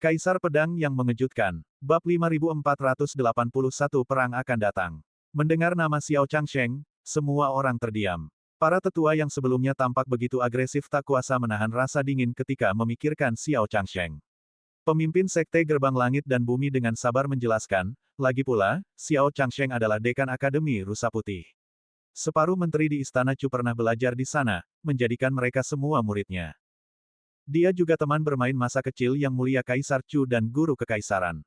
Kaisar Pedang yang Mengejutkan. Bab 5481 Perang akan datang. Mendengar nama Xiao Changsheng, semua orang terdiam. Para tetua yang sebelumnya tampak begitu agresif tak kuasa menahan rasa dingin ketika memikirkan Xiao Changsheng. Pemimpin Sekte Gerbang Langit dan Bumi dengan sabar menjelaskan, lagi pula, Xiao Changsheng adalah dekan Akademi Rusa Putih. Separuh menteri di Istana Chu pernah belajar di sana, menjadikan mereka semua muridnya. Dia juga teman bermain masa kecil yang mulia Kaisar Chu dan guru kekaisaran.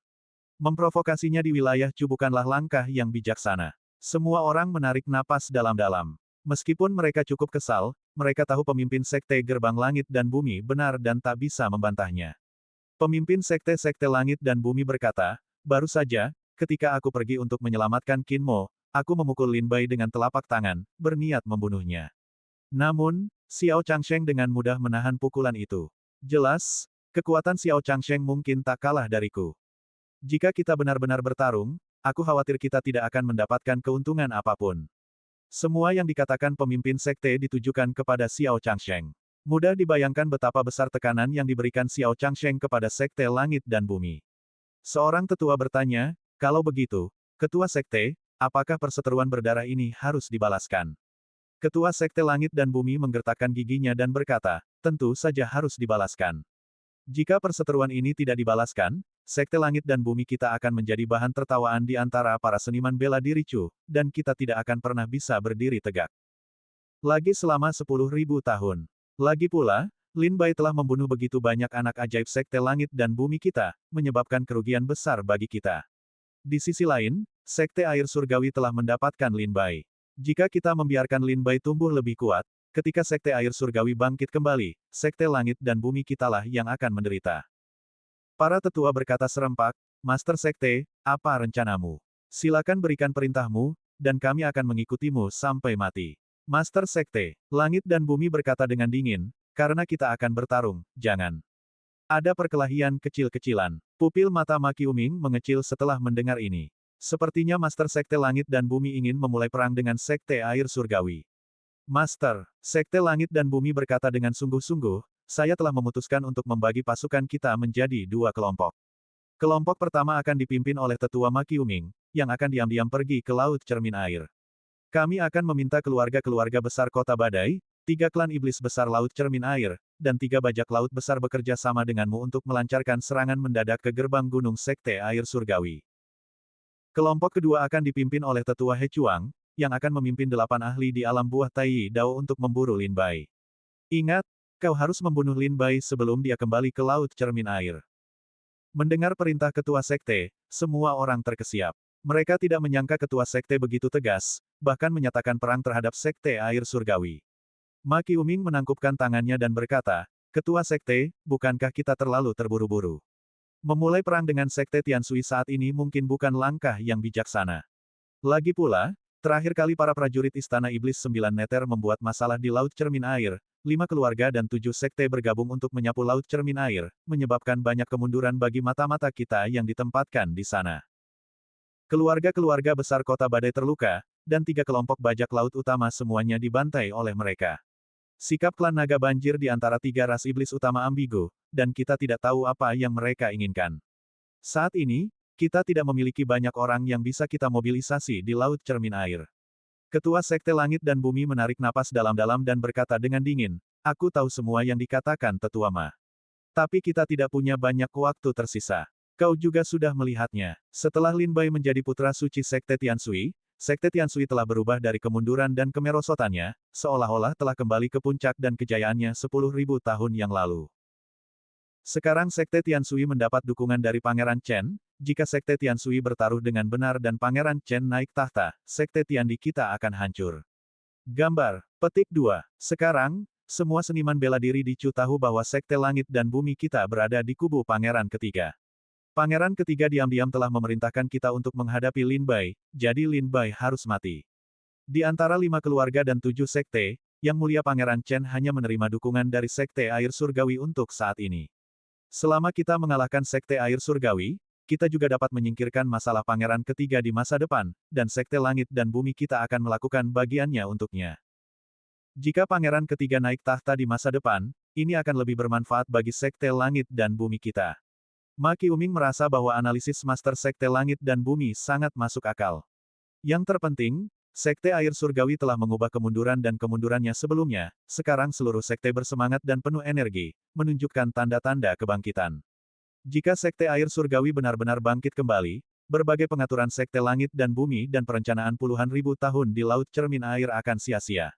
Memprovokasinya di wilayah Chu bukanlah langkah yang bijaksana. Semua orang menarik napas dalam-dalam. Meskipun mereka cukup kesal, mereka tahu pemimpin Sekte Gerbang Langit dan Bumi benar dan tak bisa membantahnya. Pemimpin Sekte-Sekte Langit dan Bumi berkata, baru saja, ketika aku pergi untuk menyelamatkan Qin Mo, aku memukul Lin Bai dengan telapak tangan, berniat membunuhnya. Namun, Xiao Changsheng dengan mudah menahan pukulan itu. Jelas, kekuatan Xiao Changsheng mungkin tak kalah dariku. Jika kita benar-benar bertarung, aku khawatir kita tidak akan mendapatkan keuntungan apapun. Semua yang dikatakan pemimpin sekte ditujukan kepada Xiao Changsheng. Mudah dibayangkan betapa besar tekanan yang diberikan Xiao Changsheng kepada Sekte Langit dan Bumi. Seorang tetua bertanya, kalau begitu, ketua sekte, apakah perseteruan berdarah ini harus dibalaskan? Ketua Sekte Langit dan Bumi menggertakkan giginya dan berkata, tentu saja harus dibalaskan. Jika perseteruan ini tidak dibalaskan, Sekte Langit dan Bumi kita akan menjadi bahan tertawaan di antara para seniman bela diri Chu, dan kita tidak akan pernah bisa berdiri tegak. Lagi selama 10.000 tahun. Lagi pula, Lin Bai telah membunuh begitu banyak anak ajaib Sekte Langit dan Bumi kita, menyebabkan kerugian besar bagi kita. Di sisi lain, Sekte Air Surgawi telah mendapatkan Lin Bai. Jika kita membiarkan Lin Bai tumbuh lebih kuat, ketika Sekte Air Surgawi bangkit kembali, Sekte Langit dan Bumi kitalah yang akan menderita. Para tetua berkata serempak, Master Sekte, apa rencanamu? Silakan berikan perintahmu, dan kami akan mengikutimu sampai mati. Master Sekte, Langit dan Bumi berkata dengan dingin, karena kita akan bertarung, jangan. Ada perkelahian kecil-kecilan. Pupil mata Ma Qiuming mengecil setelah mendengar ini. Sepertinya Master Sekte Langit dan Bumi ingin memulai perang dengan Sekte Air Surgawi. Master, Sekte Langit dan Bumi berkata dengan sungguh-sungguh, saya telah memutuskan untuk membagi pasukan kita menjadi dua kelompok. Kelompok pertama akan dipimpin oleh tetua Ma Qiuming, yang akan diam-diam pergi ke Laut Cermin Air. Kami akan meminta keluarga-keluarga besar Kota Badai, 3 klan iblis besar Laut Cermin Air, dan 3 bajak laut besar bekerja sama denganmu untuk melancarkan serangan mendadak ke gerbang gunung Sekte Air Surgawi. Kelompok kedua akan dipimpin oleh tetua He Chuang, yang akan memimpin 8 ahli di alam buah Tai Dao untuk memburu Lin Bai. Ingat, kau harus membunuh Lin Bai sebelum dia kembali ke Laut Cermin Air. Mendengar perintah ketua sekte, semua orang terkesiap. Mereka tidak menyangka ketua sekte begitu tegas, bahkan menyatakan perang terhadap Sekte Air Surgawi. Ma Qiuming menangkupkan tangannya dan berkata, ketua sekte, bukankah kita terlalu terburu-buru? Memulai perang dengan Sekte Tianshui saat ini mungkin bukan langkah yang bijaksana. Lagi pula, terakhir kali para prajurit Istana Iblis 9 Neter membuat masalah di Laut Cermin Air, 5 keluarga dan 7 sekte bergabung untuk menyapu Laut Cermin Air, menyebabkan banyak kemunduran bagi mata-mata kita yang ditempatkan di sana. Keluarga-keluarga besar Kota Badai terluka, dan 3 kelompok bajak laut utama semuanya dibantai oleh mereka. Sikap klan naga banjir di antara 3 ras iblis utama ambigu, dan kita tidak tahu apa yang mereka inginkan. Saat ini, kita tidak memiliki banyak orang yang bisa kita mobilisasi di Laut Cermin Air. Ketua Sekte Langit dan Bumi menarik napas dalam-dalam dan berkata dengan dingin, aku tahu semua yang dikatakan Tetua Ma. Tapi kita tidak punya banyak waktu tersisa. Kau juga sudah melihatnya. Setelah Lin Bai menjadi putra suci Sekte Tianshui, Sekte Tianshui telah berubah dari kemunduran dan kemerosotannya, seolah-olah telah kembali ke puncak dan kejayaannya 10.000 tahun yang lalu. Sekarang Sekte Tianshui mendapat dukungan dari Pangeran Chen, jika Sekte Tianshui bertaruh dengan benar dan Pangeran Chen naik tahta, Sekte Tiandi kita akan hancur. Gambar, petik 2. Sekarang, semua seniman bela diri di Chu tahu bahwa Sekte Langit dan Bumi kita berada di kubu Pangeran ketiga. Pangeran ketiga diam-diam telah memerintahkan kita untuk menghadapi Lin Bai, jadi Lin Bai harus mati. Di antara 5 keluarga dan 7 sekte, Yang Mulia Pangeran Chen hanya menerima dukungan dari Sekte Air Surgawi untuk saat ini. Selama kita mengalahkan Sekte Air Surgawi, kita juga dapat menyingkirkan masalah Pangeran ketiga di masa depan, dan Sekte Langit dan Bumi kita akan melakukan bagiannya untuknya. Jika Pangeran ketiga naik tahta di masa depan, ini akan lebih bermanfaat bagi Sekte Langit dan Bumi kita. Ma Qiuming merasa bahwa analisis Master Sekte Langit dan Bumi sangat masuk akal. Yang terpenting, Sekte Air Surgawi telah mengubah kemunduran dan kemundurannya sebelumnya, sekarang seluruh sekte bersemangat dan penuh energi, menunjukkan tanda-tanda kebangkitan. Jika Sekte Air Surgawi benar-benar bangkit kembali, berbagai pengaturan Sekte Langit dan Bumi dan perencanaan puluhan ribu tahun di Laut Cermin Air akan sia-sia.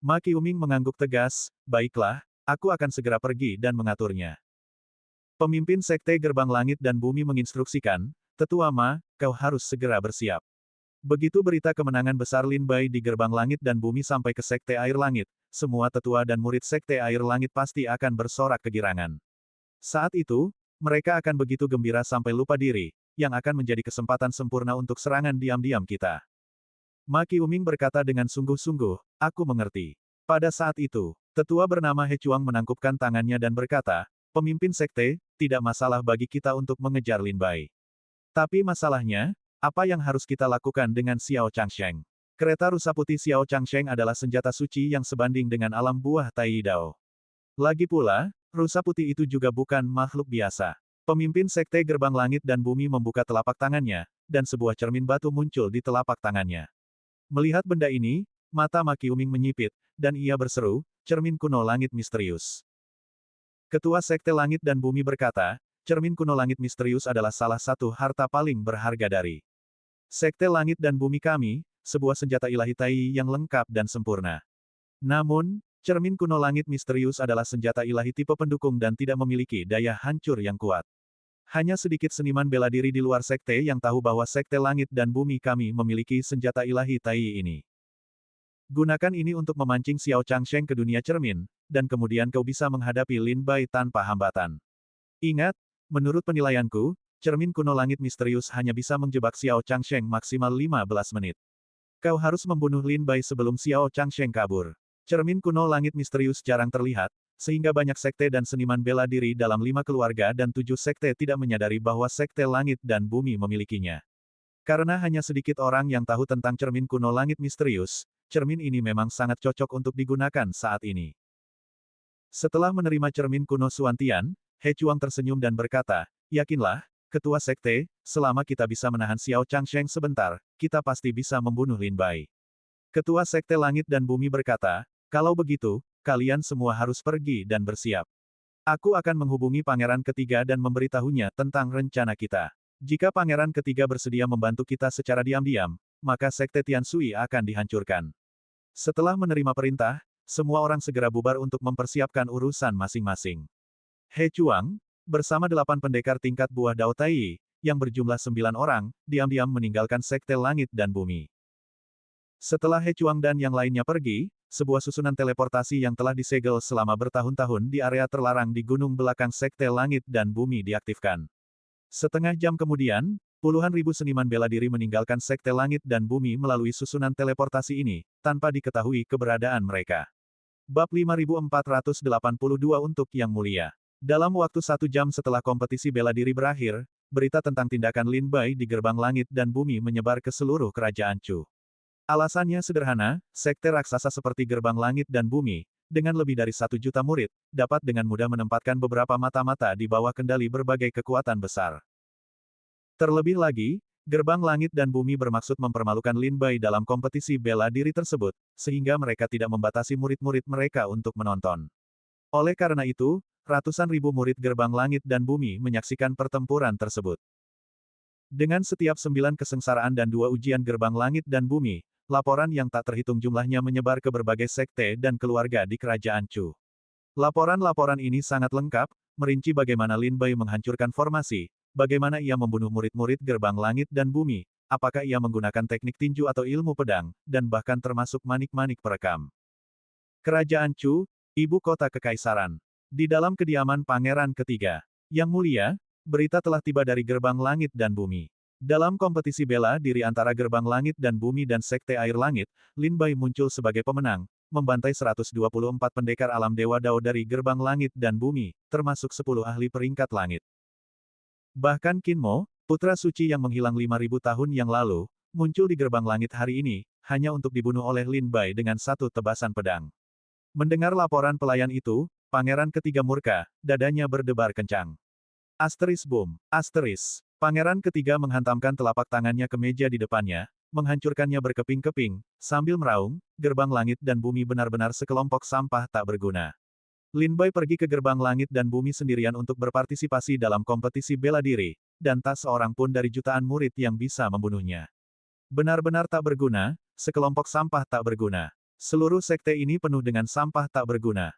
Ma Qiuming mengangguk tegas, baiklah, aku akan segera pergi dan mengaturnya. Pemimpin Sekte Gerbang Langit dan Bumi menginstruksikan, Tetua Ma, kau harus segera bersiap. Begitu berita kemenangan besar Lin Bai di Gerbang Langit dan Bumi sampai ke Sekte Air Langit, semua tetua dan murid Sekte Air Langit pasti akan bersorak kegirangan. Saat itu, mereka akan begitu gembira sampai lupa diri, yang akan menjadi kesempatan sempurna untuk serangan diam-diam kita. Ma Qiuming berkata dengan sungguh-sungguh, aku mengerti. Pada saat itu, tetua bernama He Chuang menangkupkan tangannya dan berkata, pemimpin sekte, tidak masalah bagi kita untuk mengejar Lin Bai. Tapi masalahnya, apa yang harus kita lakukan dengan Xiao Changsheng? Kereta rusa putih Xiao Changsheng adalah senjata suci yang sebanding dengan alam buah Tai Dao. Lagi pula, rusa putih itu juga bukan makhluk biasa. Pemimpin sekte Gerbang Langit dan Bumi membuka telapak tangannya, dan sebuah cermin batu muncul di telapak tangannya. Melihat benda ini, mata Ma Qiuming menyipit, dan ia berseru, cermin kuno langit misterius. Ketua Sekte Langit dan Bumi berkata, cermin kuno langit misterius adalah salah satu harta paling berharga dari Sekte Langit dan Bumi kami, sebuah senjata ilahi Tai yang lengkap dan sempurna. Namun, cermin kuno langit misterius adalah senjata ilahi tipe pendukung dan tidak memiliki daya hancur yang kuat. Hanya sedikit seniman bela diri di luar sekte yang tahu bahwa Sekte Langit dan Bumi kami memiliki senjata ilahi Tai ini. Gunakan ini untuk memancing Xiao Changsheng ke dunia cermin, dan kemudian kau bisa menghadapi Lin Bai tanpa hambatan. Ingat, menurut penilaianku, cermin kuno langit misterius hanya bisa menjebak Xiao Changsheng maksimal 15 menit. Kau harus membunuh Lin Bai sebelum Xiao Changsheng kabur. Cermin kuno langit misterius jarang terlihat, sehingga banyak sekte dan seniman bela diri dalam 5 keluarga dan 7 sekte tidak menyadari bahwa Sekte Langit dan Bumi memilikinya. Karena hanya sedikit orang yang tahu tentang cermin kuno langit misterius, cermin ini memang sangat cocok untuk digunakan saat ini. Setelah menerima cermin kuno Suantian, He Chuang tersenyum dan berkata, yakinlah, Ketua Sekte, selama kita bisa menahan Xiao Changsheng sebentar, kita pasti bisa membunuh Lin Bai. Ketua Sekte Langit dan Bumi berkata, kalau begitu, kalian semua harus pergi dan bersiap. Aku akan menghubungi Pangeran Ketiga dan memberitahunya tentang rencana kita. Jika Pangeran Ketiga bersedia membantu kita secara diam-diam, maka Sekte Tianshui akan dihancurkan. Setelah menerima perintah, semua orang segera bubar untuk mempersiapkan urusan masing-masing. He Chuang, bersama 8 pendekar tingkat buah Dao Tai, yang berjumlah 9 orang, diam-diam meninggalkan Sekte Langit dan Bumi. Setelah He Chuang dan yang lainnya pergi, sebuah susunan teleportasi yang telah disegel selama bertahun-tahun di area terlarang di gunung belakang Sekte Langit dan Bumi diaktifkan. Setengah jam kemudian, puluhan ribu seniman bela diri meninggalkan Sekte Langit dan Bumi melalui susunan teleportasi ini, tanpa diketahui keberadaan mereka. Bab 5482 untuk Yang Mulia. Dalam waktu 1 jam setelah kompetisi bela diri berakhir, berita tentang tindakan Lin Bai di Gerbang Langit dan Bumi menyebar ke seluruh kerajaan Chu. Alasannya sederhana, sekte raksasa seperti Gerbang Langit dan Bumi, dengan lebih dari 1 juta murid, dapat dengan mudah menempatkan beberapa mata-mata di bawah kendali berbagai kekuatan besar. Terlebih lagi, Gerbang Langit dan Bumi bermaksud mempermalukan Lin Bai dalam kompetisi bela diri tersebut, sehingga mereka tidak membatasi murid-murid mereka untuk menonton. Oleh karena itu, ratusan ribu murid Gerbang Langit dan Bumi menyaksikan pertempuran tersebut. Dengan setiap 9 kesengsaraan dan 2 ujian Gerbang Langit dan Bumi, laporan yang tak terhitung jumlahnya menyebar ke berbagai sekte dan keluarga di kerajaan Chu. Laporan-laporan ini sangat lengkap, merinci bagaimana Lin Bai menghancurkan formasi, bagaimana ia membunuh murid-murid Gerbang Langit dan Bumi, apakah ia menggunakan teknik tinju atau ilmu pedang, dan bahkan termasuk manik-manik perekam. Kerajaan Chu, ibu kota kekaisaran. Di dalam kediaman Pangeran Ketiga. Yang mulia, berita telah tiba dari Gerbang Langit dan Bumi. Dalam kompetisi bela diri antara Gerbang Langit dan Bumi dan Sekte Air Langit, Lin Bai muncul sebagai pemenang, membantai 124 pendekar alam Dewa Dao dari Gerbang Langit dan Bumi, termasuk 10 ahli peringkat langit. Bahkan Qin Mo, putra suci yang menghilang 5.000 tahun yang lalu, muncul di Gerbang Langit hari ini, hanya untuk dibunuh oleh Lin Bai dengan 1 tebasan pedang. Mendengar laporan pelayan itu, Pangeran Ketiga murka, dadanya berdebar kencang. Asteris boom. Asteris. Pangeran ketiga menghantamkan telapak tangannya ke meja di depannya, menghancurkannya berkeping-keping, sambil meraung, gerbang langit dan bumi benar-benar sekelompok sampah tak berguna. Lin Bai pergi ke gerbang langit dan bumi sendirian untuk berpartisipasi dalam kompetisi bela diri, dan tak seorang pun dari jutaan murid yang bisa membunuhnya. Benar-benar tak berguna, sekelompok sampah tak berguna. Seluruh sekte ini penuh dengan sampah tak berguna.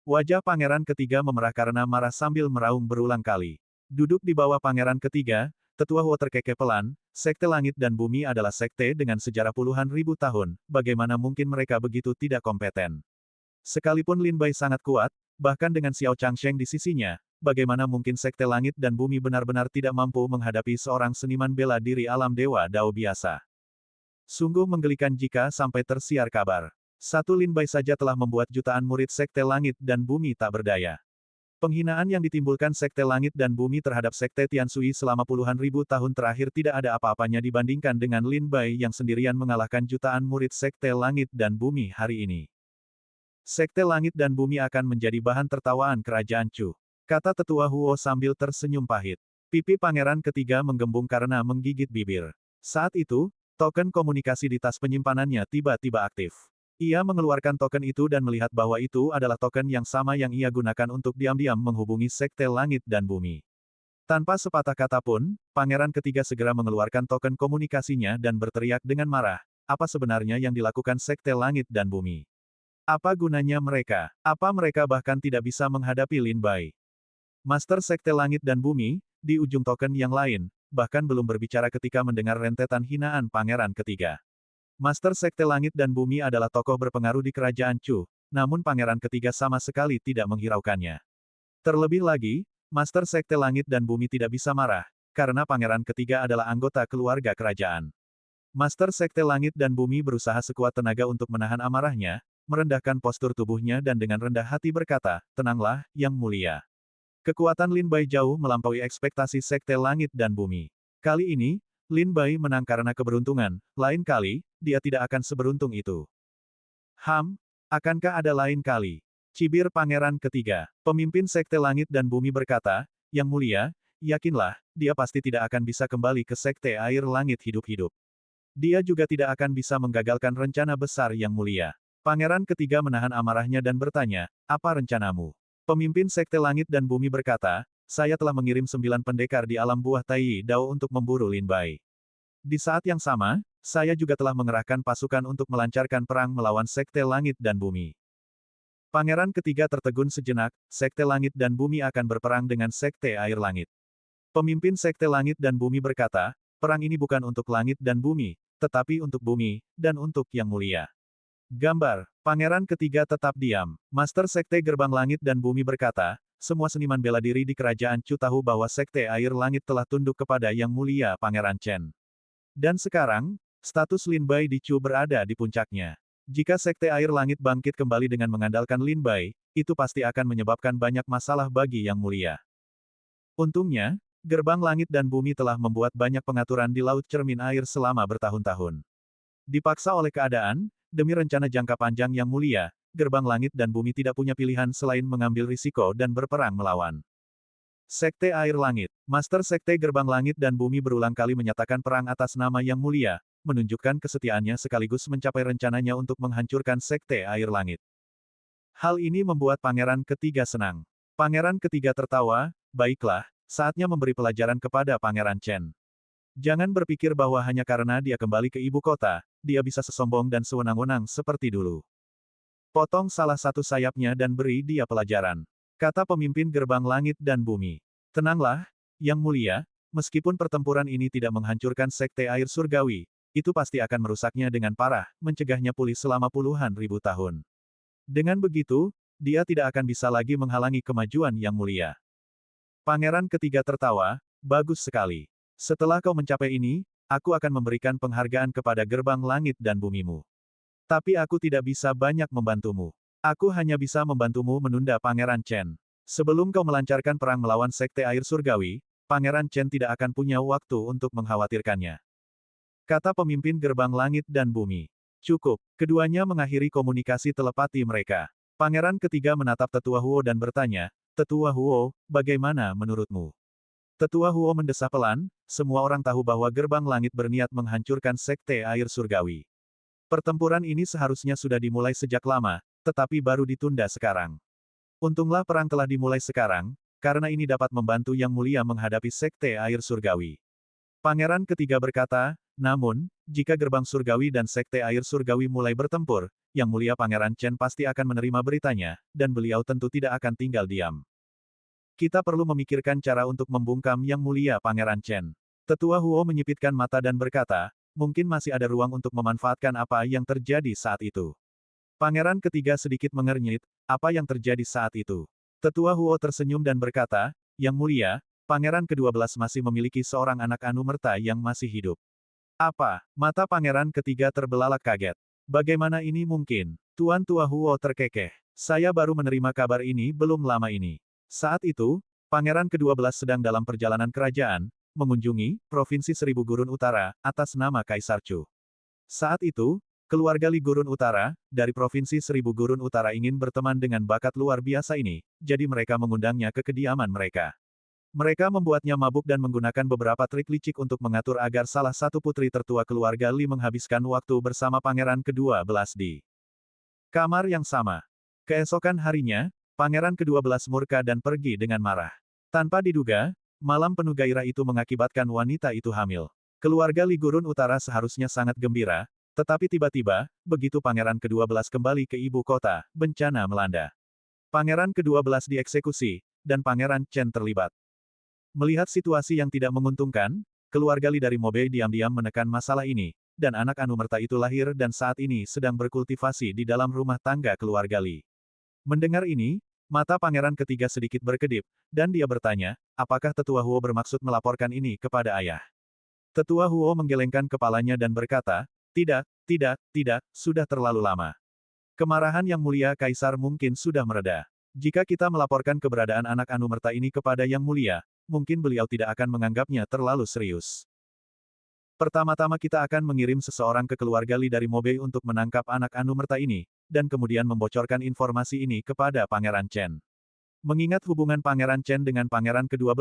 Wajah pangeran ketiga memerah karena marah sambil meraung berulang kali. Duduk di bawah pangeran ketiga, tetua Huo terkekeh pelan, sekte langit dan bumi adalah sekte dengan sejarah puluhan ribu tahun, bagaimana mungkin mereka begitu tidak kompeten. Sekalipun Lin Bai sangat kuat, bahkan dengan Xiao Changsheng di sisinya, bagaimana mungkin sekte langit dan bumi benar-benar tidak mampu menghadapi seorang seniman bela diri alam dewa Dao biasa. Sungguh menggelikan jika sampai tersiar kabar. Satu Lin Bai saja telah membuat jutaan murid sekte langit dan bumi tak berdaya. Penghinaan yang ditimbulkan sekte langit dan bumi terhadap sekte Tianshui selama puluhan ribu tahun terakhir tidak ada apa-apanya dibandingkan dengan Lin Bai yang sendirian mengalahkan jutaan murid sekte langit dan bumi hari ini. Sekte langit dan bumi akan menjadi bahan tertawaan kerajaan Chu, kata tetua Huo sambil tersenyum pahit. Pipi pangeran ketiga menggembung karena menggigit bibir. Saat itu, token komunikasi di tas penyimpanannya tiba-tiba aktif. Ia mengeluarkan token itu dan melihat bahwa itu adalah token yang sama yang ia gunakan untuk diam-diam menghubungi sekte langit dan bumi. Tanpa sepatah kata pun, pangeran ketiga segera mengeluarkan token komunikasinya dan berteriak dengan marah, apa sebenarnya yang dilakukan sekte langit dan bumi? Apa gunanya mereka? Apa mereka bahkan tidak bisa menghadapi Lin Bai? Master sekte langit dan bumi, di ujung token yang lain, bahkan belum berbicara ketika mendengar rentetan hinaan pangeran ketiga. Master sekte langit dan bumi adalah tokoh berpengaruh di kerajaan Chu, namun pangeran ketiga sama sekali tidak menghiraukannya. Terlebih lagi, Master sekte langit dan bumi tidak bisa marah, karena pangeran ketiga adalah anggota keluarga kerajaan. Master sekte langit dan bumi berusaha sekuat tenaga untuk menahan amarahnya, merendahkan postur tubuhnya dan dengan rendah hati berkata, tenanglah, yang mulia. Kekuatan Lin Bai jauh melampaui ekspektasi sekte langit dan bumi. Kali ini, Lin Bai menang karena keberuntungan, lain kali, dia tidak akan seberuntung itu. Akankah ada lain kali? Cibir pangeran ketiga. Pemimpin sekte langit dan bumi berkata, yang mulia, yakinlah, dia pasti tidak akan bisa kembali ke sekte air langit hidup-hidup. Dia juga tidak akan bisa menggagalkan rencana besar yang mulia. Pangeran ketiga menahan amarahnya dan bertanya, apa rencanamu? Pemimpin sekte langit dan bumi berkata, saya telah mengirim 9 pendekar di alam buah Tai Dao untuk memburu Lin Bai. Di saat yang sama, saya juga telah mengerahkan pasukan untuk melancarkan perang melawan sekte langit dan bumi. Pangeran ketiga tertegun sejenak, sekte langit dan bumi akan berperang dengan sekte air langit. Pemimpin sekte langit dan bumi berkata, perang ini bukan untuk langit dan bumi, tetapi untuk bumi, dan untuk yang mulia. Gambar, pangeran ketiga tetap diam. Master sekte gerbang langit dan bumi berkata, semua seniman bela diri di kerajaan Chu tahu bahwa sekte air langit telah tunduk kepada yang mulia pangeran Chen. Dan sekarang, status Lin Bai di Chu berada di puncaknya. Jika sekte air langit bangkit kembali dengan mengandalkan Lin Bai, itu pasti akan menyebabkan banyak masalah bagi yang mulia. Untungnya, gerbang langit dan bumi telah membuat banyak pengaturan di laut cermin air selama bertahun-tahun. Dipaksa oleh keadaan, demi rencana jangka panjang yang mulia, gerbang langit dan bumi tidak punya pilihan selain mengambil risiko dan berperang melawan. Sekte Air Langit. Master Sekte Gerbang Langit dan Bumi berulang kali menyatakan perang atas nama Yang Mulia, menunjukkan kesetiaannya sekaligus mencapai rencananya untuk menghancurkan Sekte Air Langit. Hal ini membuat Pangeran Ketiga senang. Pangeran Ketiga tertawa, baiklah, saatnya memberi pelajaran kepada Pangeran Chen. Jangan berpikir bahwa hanya karena dia kembali ke ibu kota, dia bisa sesombong dan sewenang-wenang seperti dulu. Potong salah satu sayapnya dan beri dia pelajaran. Kata pemimpin gerbang langit dan bumi. Tenanglah, Yang Mulia, meskipun pertempuran ini tidak menghancurkan sekte air surgawi, itu pasti akan merusaknya dengan parah, mencegahnya pulih selama puluhan ribu tahun. Dengan begitu, dia tidak akan bisa lagi menghalangi kemajuan Yang Mulia. Pangeran Ketiga tertawa, bagus sekali. Setelah kau mencapai ini, aku akan memberikan penghargaan kepada gerbang langit dan bumimu. Tapi aku tidak bisa banyak membantumu. Aku hanya bisa membantumu menunda Pangeran Chen. Sebelum kau melancarkan perang melawan Sekte Air Surgawi, Pangeran Chen tidak akan punya waktu untuk mengkhawatirkannya. Kata pemimpin gerbang langit dan bumi. Cukup, keduanya mengakhiri komunikasi telepati mereka. Pangeran Ketiga menatap Tetua Huo dan bertanya, Tetua Huo, bagaimana menurutmu? Tetua Huo mendesah pelan, semua orang tahu bahwa gerbang langit berniat menghancurkan sekte air surgawi. Pertempuran ini seharusnya sudah dimulai sejak lama, tetapi baru ditunda sekarang. Untunglah perang telah dimulai sekarang, karena ini dapat membantu Yang Mulia menghadapi sekte air surgawi. Pangeran ketiga berkata, namun, jika gerbang surgawi dan sekte air surgawi mulai bertempur, Yang Mulia Pangeran Chen pasti akan menerima beritanya, dan beliau tentu tidak akan tinggal diam. Kita perlu memikirkan cara untuk membungkam Yang Mulia Pangeran Chen. Tetua Huo menyipitkan mata dan berkata, mungkin masih ada ruang untuk memanfaatkan apa yang terjadi saat itu. Pangeran ketiga sedikit mengernyit, apa yang terjadi saat itu. Tetua Huo tersenyum dan berkata, Yang Mulia, Pangeran ke-12 masih memiliki seorang anak Anumerta yang masih hidup. Apa? Mata Pangeran ketiga terbelalak kaget. Bagaimana ini mungkin? Tuan Tua Huo terkekeh. Saya baru menerima kabar ini belum lama ini. Saat itu, Pangeran ke-12 sedang dalam perjalanan kerajaan, mengunjungi Provinsi Seribu Gurun Utara, atas nama Kaisar Chu. Saat itu, keluarga Li Gurun Utara, dari Provinsi Seribu Gurun Utara ingin berteman dengan bakat luar biasa ini, jadi mereka mengundangnya ke kediaman mereka. Mereka membuatnya mabuk dan menggunakan beberapa trik licik untuk mengatur agar salah satu putri tertua keluarga Li menghabiskan waktu bersama Pangeran ke-12 di kamar yang sama. Keesokan harinya, Pangeran ke-12 murka dan pergi dengan marah. Tanpa diduga, malam penuh gairah itu mengakibatkan wanita itu hamil. Keluarga Li Gurun Utara seharusnya sangat gembira, tetapi tiba-tiba, begitu Pangeran ke-12 kembali ke ibu kota, bencana melanda. Pangeran ke-12 dieksekusi, dan Pangeran Chen terlibat. Melihat situasi yang tidak menguntungkan, keluarga Li dari Mobei diam-diam menekan masalah ini, dan anak Anumerta itu lahir dan saat ini sedang berkultivasi di dalam rumah tangga keluarga Li. Mendengar ini, mata Pangeran ketiga sedikit berkedip, dan dia bertanya, apakah Tetua Huo bermaksud melaporkan ini kepada ayah? Tetua Huo menggelengkan kepalanya dan berkata, tidak, sudah terlalu lama. Kemarahan Yang Mulia Kaisar mungkin sudah mereda. Jika kita melaporkan keberadaan anak Anumerta ini kepada Yang Mulia, mungkin beliau tidak akan menganggapnya terlalu serius. Pertama-tama kita akan mengirim seseorang ke keluarga Li dari Mobei untuk menangkap anak Anumerta ini, dan kemudian membocorkan informasi ini kepada Pangeran Chen. Mengingat hubungan Pangeran Chen dengan Pangeran ke-12,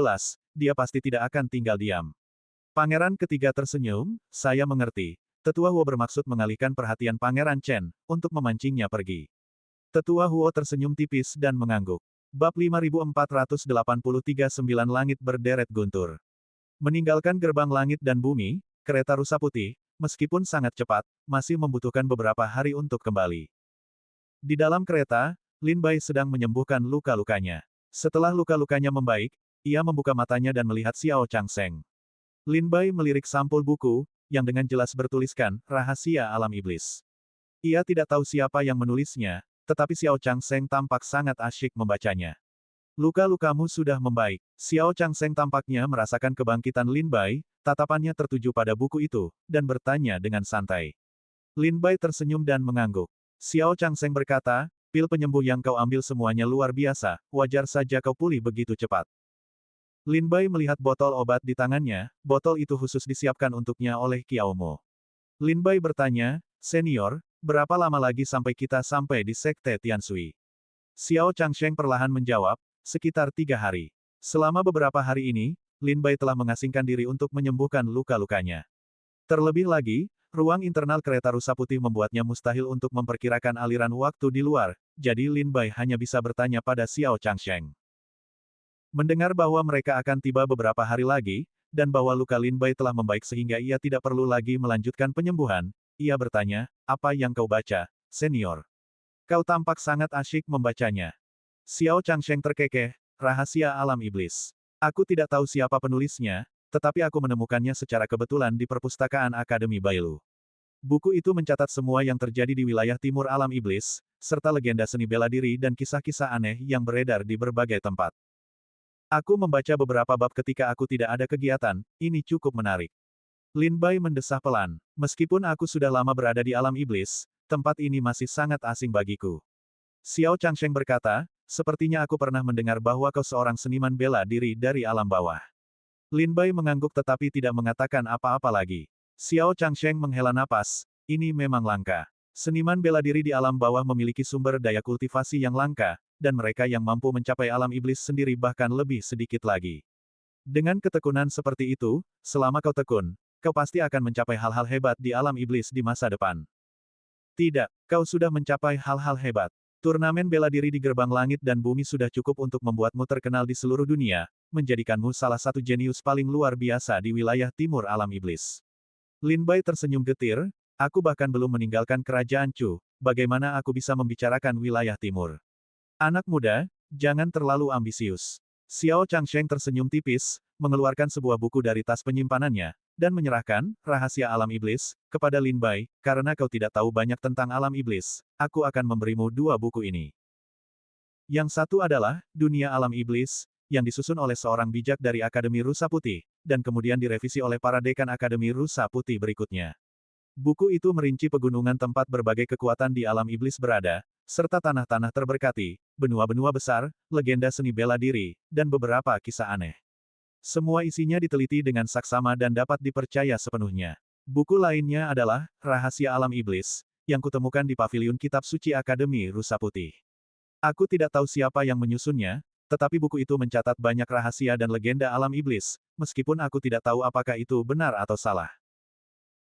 dia pasti tidak akan tinggal diam. Pangeran ketiga tersenyum, saya mengerti. Tetua Huo bermaksud mengalihkan perhatian Pangeran Chen, untuk memancingnya pergi. Tetua Huo tersenyum tipis dan mengangguk. Bab 5483 9 langit berderet guntur. Meninggalkan gerbang langit dan bumi, kereta rusa putih, meskipun sangat cepat, masih membutuhkan beberapa hari untuk kembali. Di dalam kereta, Lin Bai sedang menyembuhkan luka-lukanya. Setelah luka-lukanya membaik, ia membuka matanya dan melihat Xiao Changsheng. Lin Bai melirik sampul buku, yang dengan jelas bertuliskan, Rahasia Alam Iblis. Ia tidak tahu siapa yang menulisnya, tetapi Xiao Changsheng tampak sangat asyik membacanya. Luka-lukamu sudah membaik. Xiao Changsheng tampaknya merasakan kebangkitan Lin Bai, tatapannya tertuju pada buku itu, dan bertanya dengan santai. Lin Bai tersenyum dan mengangguk. Xiao Changsheng berkata, pil penyembuh yang kau ambil semuanya luar biasa, wajar saja kau pulih begitu cepat. Lin Bai melihat botol obat di tangannya, botol itu khusus disiapkan untuknya oleh Qiao Mo. Lin Bai bertanya, senior, berapa lama lagi sampai kita sampai di Sekte Tianshui? Xiao Changsheng perlahan menjawab, sekitar 3 hari. Selama beberapa hari ini, Lin Bai telah mengasingkan diri untuk menyembuhkan luka-lukanya. Terlebih lagi, ruang internal kereta rusa putih membuatnya mustahil untuk memperkirakan aliran waktu di luar, jadi Lin Bai hanya bisa bertanya pada Xiao Changsheng. Mendengar bahwa mereka akan tiba beberapa hari lagi, dan bahwa luka Lin Bai telah membaik sehingga ia tidak perlu lagi melanjutkan penyembuhan, ia bertanya, apa yang kau baca, senior? Kau tampak sangat asyik membacanya. Xiao Changsheng terkekeh, Rahasia Alam Iblis. Aku tidak tahu siapa penulisnya, tetapi aku menemukannya secara kebetulan di perpustakaan Akademi Bailu. Buku itu mencatat semua yang terjadi di wilayah timur alam iblis, serta legenda seni bela diri dan kisah-kisah aneh yang beredar di berbagai tempat. Aku membaca beberapa bab ketika aku tidak ada kegiatan, ini cukup menarik. Lin Bai mendesah pelan. Meskipun aku sudah lama berada di alam iblis, tempat ini masih sangat asing bagiku. Xiao Changsheng berkata, sepertinya aku pernah mendengar bahwa kau seorang seniman bela diri dari alam bawah. Lin Bai mengangguk tetapi tidak mengatakan apa-apa lagi. Xiao Changsheng menghela napas, ini memang langka. Seniman bela diri di alam bawah memiliki sumber daya kultivasi yang langka, dan mereka yang mampu mencapai alam iblis sendiri bahkan lebih sedikit lagi. Dengan ketekunan seperti itu, selama kau tekun, kau pasti akan mencapai hal-hal hebat di alam iblis di masa depan. Tidak, kau sudah mencapai hal-hal hebat. Turnamen bela diri di gerbang langit dan bumi sudah cukup untuk membuatmu terkenal di seluruh dunia, menjadikanmu salah satu jenius paling luar biasa di wilayah timur alam iblis. Lin Bai tersenyum getir, aku bahkan belum meninggalkan kerajaan Chu, bagaimana aku bisa membicarakan wilayah timur? Anak muda, jangan terlalu ambisius. Xiao Changsheng tersenyum tipis, mengeluarkan sebuah buku dari tas penyimpanannya, dan menyerahkan rahasia alam iblis kepada Lin Bai, karena kau tidak tahu banyak tentang alam iblis, aku akan memberimu dua buku ini. Yang satu adalah Dunia Alam Iblis, yang disusun oleh seorang bijak dari Akademi Rusa Putih, dan kemudian direvisi oleh para dekan Akademi Rusa Putih berikutnya. Buku itu merinci pegunungan tempat berbagai kekuatan di alam iblis berada, serta tanah-tanah terberkati, benua-benua besar, legenda seni bela diri, dan beberapa kisah aneh. Semua isinya diteliti dengan saksama dan dapat dipercaya sepenuhnya. Buku lainnya adalah Rahasia Alam Iblis, yang kutemukan di Paviliun Kitab Suci Akademi Rusa Putih. Aku tidak tahu siapa yang menyusunnya, tetapi buku itu mencatat banyak rahasia dan legenda alam iblis, meskipun aku tidak tahu apakah itu benar atau salah.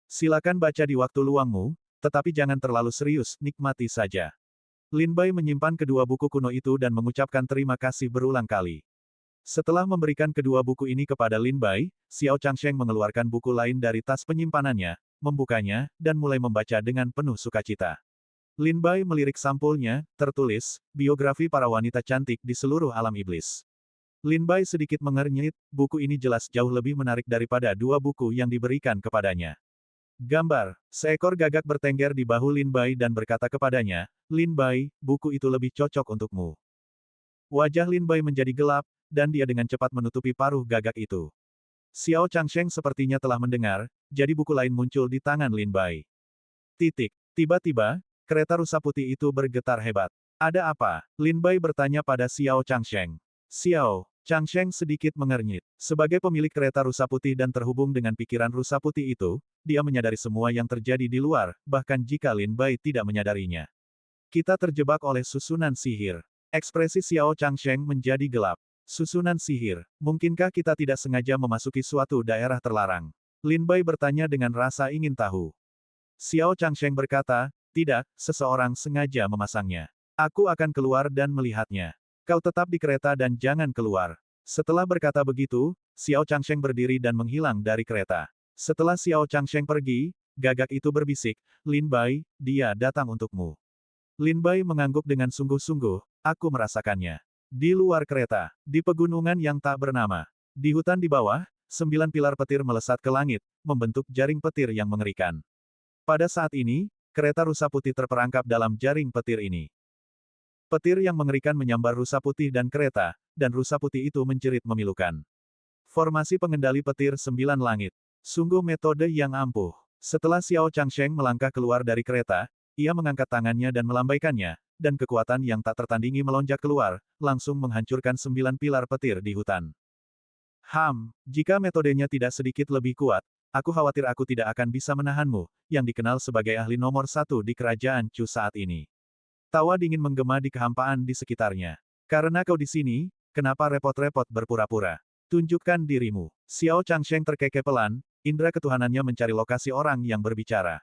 Silakan baca di waktu luangmu, tetapi jangan terlalu serius, nikmati saja. Lin Bai menyimpan kedua buku kuno itu dan mengucapkan terima kasih berulang kali. Setelah memberikan kedua buku ini kepada Lin Bai, Xiao Changsheng mengeluarkan buku lain dari tas penyimpanannya, membukanya, dan mulai membaca dengan penuh sukacita. Lin Bai melirik sampulnya, tertulis, biografi para wanita cantik di seluruh alam iblis. Lin Bai sedikit mengernyit, buku ini jelas jauh lebih menarik daripada dua buku yang diberikan kepadanya. Gambar, seekor gagak bertengger di bahu Lin Bai dan berkata kepadanya, Lin Bai, buku itu lebih cocok untukmu. Wajah Lin Bai menjadi gelap, dan dia dengan cepat menutupi paruh gagak itu. Xiao Changsheng sepertinya telah mendengar, jadi buku lain muncul di tangan Lin Bai. Tiba-tiba, kereta rusa putih itu bergetar hebat. Ada apa? Lin Bai bertanya pada Xiao Changsheng. Xiao Changsheng sedikit mengernyit. Sebagai pemilik kereta rusa putih dan terhubung dengan pikiran rusa putih itu, dia menyadari semua yang terjadi di luar, bahkan jika Lin Bai tidak menyadarinya. Kita terjebak oleh susunan sihir. Ekspresi Xiao Changsheng menjadi gelap. Susunan sihir, mungkinkah kita tidak sengaja memasuki suatu daerah terlarang? Lin Bai bertanya dengan rasa ingin tahu. Xiao Changsheng berkata, tidak, seseorang sengaja memasangnya. Aku akan keluar dan melihatnya. Kau tetap di kereta dan jangan keluar. Setelah berkata begitu, Xiao Changsheng berdiri dan menghilang dari kereta. Setelah Xiao Changsheng pergi, gagak itu berbisik, Lin Bai, dia datang untukmu. Lin Bai mengangguk dengan sungguh-sungguh, aku merasakannya. Di luar kereta, di pegunungan yang tak bernama. Di hutan di bawah, 9 pilar petir melesat ke langit, membentuk jaring petir yang mengerikan. Pada saat ini, kereta rusa putih terperangkap dalam jaring petir ini. Petir yang mengerikan menyambar rusa putih dan kereta, dan rusa putih itu menjerit memilukan. Formasi pengendali petir 9 langit. Sungguh metode yang ampuh. Setelah Xiao Changsheng melangkah keluar dari kereta, ia mengangkat tangannya dan melambaikannya, dan kekuatan yang tak tertandingi melonjak keluar, langsung menghancurkan 9 pilar petir di hutan. Jika metodenya tidak sedikit lebih kuat, aku khawatir aku tidak akan bisa menahanmu, yang dikenal sebagai ahli nomor 1 di kerajaan Chu saat ini. Tawa dingin menggema di kehampaan di sekitarnya. Karena kau di sini, kenapa repot-repot berpura-pura? Tunjukkan dirimu. Xiao Changsheng terkekeh pelan, indera ketuhanannya mencari lokasi orang yang berbicara.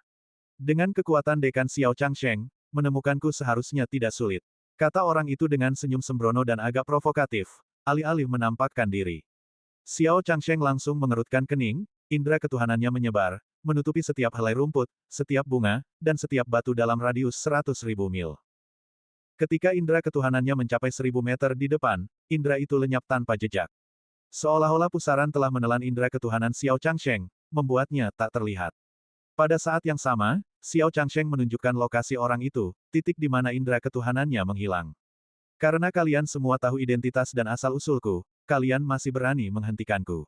Dengan kekuatan dekan Xiao Changsheng, menemukanku seharusnya tidak sulit. Kata orang itu dengan senyum sembrono dan agak provokatif, alih-alih menampakkan diri. Xiao Changsheng langsung mengerutkan kening, indera ketuhanannya menyebar, menutupi setiap helai rumput, setiap bunga, dan setiap batu dalam radius 100.000 mil. Ketika indera ketuhanannya mencapai 1000 meter di depan, indera itu lenyap tanpa jejak. Seolah-olah pusaran telah menelan indera ketuhanan Xiao Changsheng, membuatnya tak terlihat. Pada saat yang sama, Xiao Changsheng menunjukkan lokasi orang itu, titik di mana indera ketuhanannya menghilang. Karena kalian semua tahu identitas dan asal-usulku, kalian masih berani menghentikanku.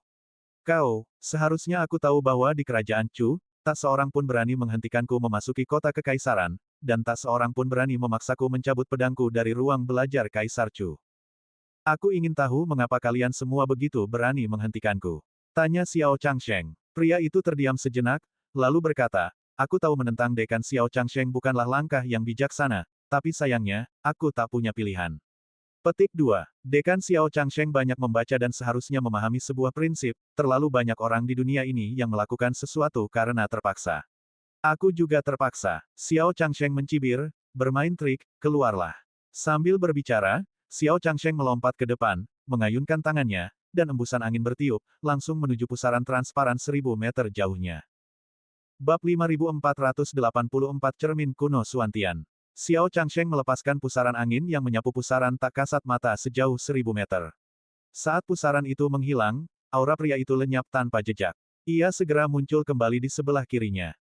Seharusnya aku tahu bahwa di kerajaan Chu, tak seorang pun berani menghentikanku memasuki kota kekaisaran, dan tak seorang pun berani memaksaku mencabut pedangku dari ruang belajar Kaisar Chu. Aku ingin tahu mengapa kalian semua begitu berani menghentikanku. Tanya Xiao Changsheng. Pria itu terdiam sejenak, lalu berkata, aku tahu menentang dekan Xiao Changsheng bukanlah langkah yang bijaksana, tapi sayangnya, aku tak punya pilihan. Petik 2. Dekan Xiao Changsheng banyak membaca dan seharusnya memahami sebuah prinsip, terlalu banyak orang di dunia ini yang melakukan sesuatu karena terpaksa. Aku juga terpaksa. Xiao Changsheng mencibir, bermain trik, keluarlah. Sambil berbicara, Xiao Changsheng melompat ke depan, mengayunkan tangannya, dan embusan angin bertiup, langsung menuju pusaran transparan 1000 meter jauhnya. Bab 5484 Cermin Kuno Suantian. Xiao Changsheng melepaskan pusaran angin yang menyapu pusaran tak kasat mata sejauh 1000 meter. Saat pusaran itu menghilang, aura pria itu lenyap tanpa jejak. Ia segera muncul kembali di sebelah kirinya.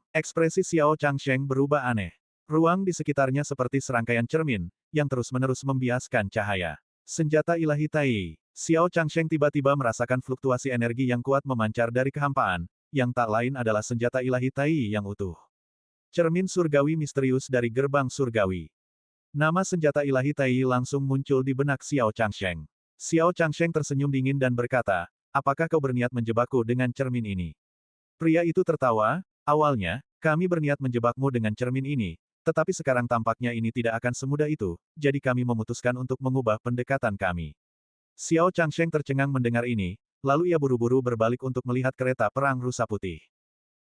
Ekspresi Xiao Changsheng berubah aneh. Ruang di sekitarnya seperti serangkaian cermin, yang terus-menerus membiaskan cahaya. Senjata ilahi Tai. Xiao Changsheng tiba-tiba merasakan fluktuasi energi yang kuat memancar dari kehampaan, yang tak lain adalah senjata ilahi Tai yang utuh. Cermin surgawi misterius dari gerbang surgawi. Nama senjata ilahi Tai langsung muncul di benak Xiao Changsheng. Xiao Changsheng tersenyum dingin dan berkata, apakah kau berniat menjebakku dengan cermin ini? Pria itu tertawa, awalnya, kami berniat menjebakmu dengan cermin ini, tetapi sekarang tampaknya ini tidak akan semudah itu, jadi kami memutuskan untuk mengubah pendekatan kami. Xiao Changsheng tercengang mendengar ini, lalu ia buru-buru berbalik untuk melihat kereta perang rusa putih.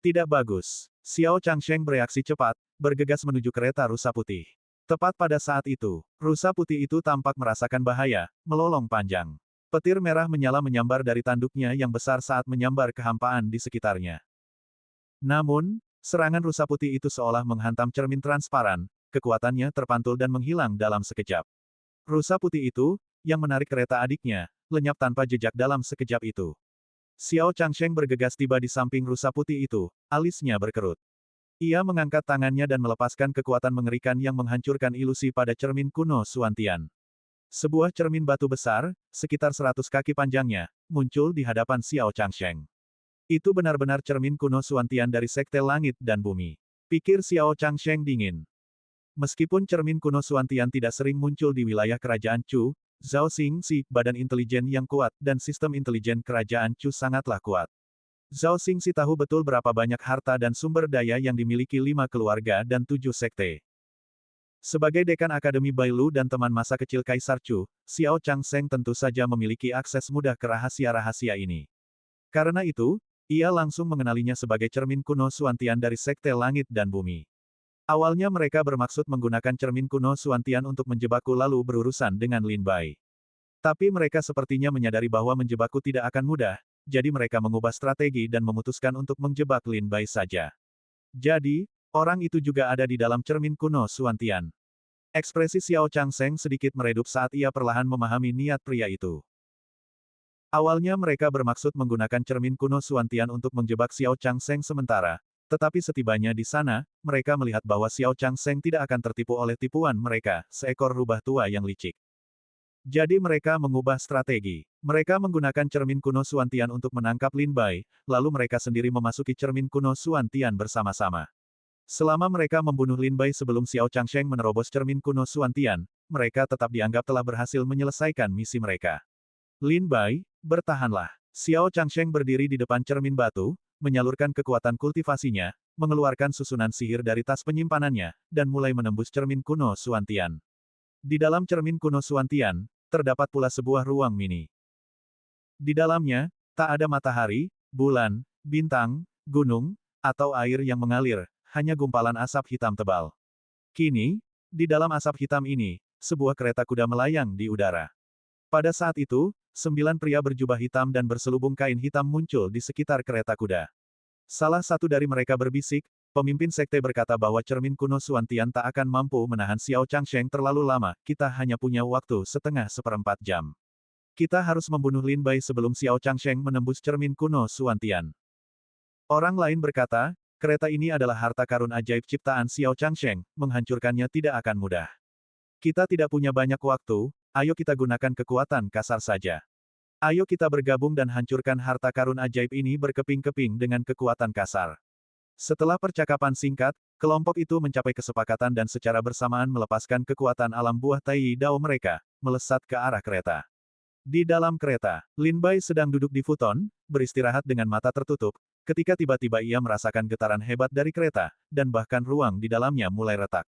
Tidak bagus. Xiao Changsheng bereaksi cepat, bergegas menuju kereta rusa putih. Tepat pada saat itu, rusa putih itu tampak merasakan bahaya, melolong panjang. Petir merah menyala menyambar dari tanduknya yang besar saat menyambar kehampaan di sekitarnya. Namun, serangan rusa putih itu seolah menghantam cermin transparan, kekuatannya terpantul dan menghilang dalam sekejap. Rusa putih itu, yang menarik kereta adiknya, lenyap tanpa jejak dalam sekejap itu. Xiao Changsheng bergegas tiba di samping rusa putih itu, alisnya berkerut. Ia mengangkat tangannya dan melepaskan kekuatan mengerikan yang menghancurkan ilusi pada cermin kuno Suantian. Sebuah cermin batu besar, sekitar 100 kaki panjangnya, muncul di hadapan Xiao Changsheng. Itu benar-benar cermin kuno Suantian dari Sekte Langit dan Bumi. Pikir Xiao Changsheng dingin. Meskipun cermin kuno Suantian tidak sering muncul di wilayah kerajaan Chu, Zhao Xingxi, badan intelijen yang kuat, dan sistem intelijen kerajaan Chu sangatlah kuat. Zhao Xingxi tahu betul berapa banyak harta dan sumber daya yang dimiliki 5 keluarga dan 7 sekte. Sebagai dekan Akademi Bailu dan teman masa kecil Kaisar Chu, Xiao Changsheng tentu saja memiliki akses mudah ke rahasia-rahasia ini. Karena itu, ia langsung mengenalinya sebagai cermin kuno Suantian dari Sekte Langit dan Bumi. Awalnya mereka bermaksud menggunakan cermin kuno Suantian untuk menjebakku lalu berurusan dengan Lin Bai. Tapi mereka sepertinya menyadari bahwa menjebakku tidak akan mudah, jadi mereka mengubah strategi dan memutuskan untuk menjebak Lin Bai saja. Jadi, orang itu juga ada di dalam cermin kuno Suantian. Ekspresi Xiao Changsheng sedikit meredup saat ia perlahan memahami niat pria itu. Awalnya mereka bermaksud menggunakan cermin kuno Suantian untuk menjebak Xiao Changsheng sementara, tetapi setibanya di sana, mereka melihat bahwa Xiao Changsheng tidak akan tertipu oleh tipuan mereka, seekor rubah tua yang licik. Jadi mereka mengubah strategi. Mereka menggunakan cermin kuno Suantian untuk menangkap Lin Bai, lalu mereka sendiri memasuki cermin kuno Suantian bersama-sama. Selama mereka membunuh Lin Bai sebelum Xiao Changsheng menerobos cermin kuno Suantian, mereka tetap dianggap telah berhasil menyelesaikan misi mereka. Lin Bai, bertahanlah. Xiao Changsheng berdiri di depan cermin batu, menyalurkan kekuatan kultivasinya, mengeluarkan susunan sihir dari tas penyimpanannya, dan mulai menembus cermin kuno Suantian. Di dalam cermin kuno Suantian, terdapat pula sebuah ruang mini. Di dalamnya, tak ada matahari, bulan, bintang, gunung, atau air yang mengalir, hanya gumpalan asap hitam tebal. Kini, di dalam asap hitam ini, sebuah kereta kuda melayang di udara. Pada saat itu, 9 pria berjubah hitam dan berselubung kain hitam muncul di sekitar kereta kuda. Salah satu dari mereka berbisik, pemimpin sekte berkata bahwa cermin kuno Suantian tak akan mampu menahan Xiao Changsheng terlalu lama, kita hanya punya waktu seperempat jam. Kita harus membunuh Lin Bai sebelum Xiao Changsheng menembus cermin kuno Suantian. Orang lain berkata, kereta ini adalah harta karun ajaib ciptaan Xiao Changsheng, menghancurkannya tidak akan mudah. Kita tidak punya banyak waktu, ayo kita gunakan kekuatan kasar saja. Ayo kita bergabung dan hancurkan harta karun ajaib ini berkeping-keping dengan kekuatan kasar. Setelah percakapan singkat, kelompok itu mencapai kesepakatan dan secara bersamaan melepaskan kekuatan alam buah Tai Dao mereka, melesat ke arah kereta. Di dalam kereta, Lin Bai sedang duduk di futon, beristirahat dengan mata tertutup, ketika tiba-tiba ia merasakan getaran hebat dari kereta, dan bahkan ruang di dalamnya mulai retak.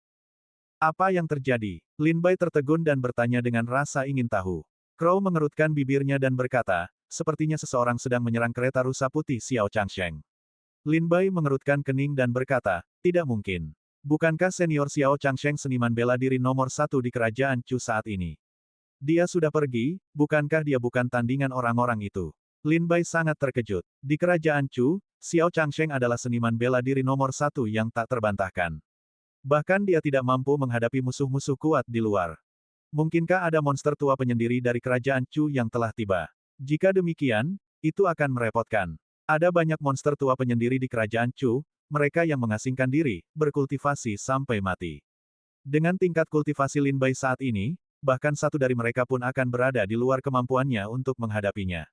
Apa yang terjadi? Lin Bai tertegun dan bertanya dengan rasa ingin tahu. Crow mengerutkan bibirnya dan berkata, sepertinya seseorang sedang menyerang kereta rusa putih Xiao Changsheng. Lin Bai mengerutkan kening dan berkata, tidak mungkin. Bukankah senior Xiao Changsheng seniman bela diri nomor satu di kerajaan Chu saat ini? Dia sudah pergi, bukankah dia bukan tandingan orang-orang itu? Lin Bai sangat terkejut. Di kerajaan Chu, Xiao Changsheng adalah seniman bela diri nomor satu yang tak terbantahkan. Bahkan dia tidak mampu menghadapi musuh-musuh kuat di luar. Mungkinkah ada monster tua penyendiri dari kerajaan Chu yang telah tiba? Jika demikian, itu akan merepotkan. Ada banyak monster tua penyendiri di kerajaan Chu, mereka yang mengasingkan diri, berkultivasi sampai mati. Dengan tingkat kultivasi Lin Bai saat ini, bahkan satu dari mereka pun akan berada di luar kemampuannya untuk menghadapinya.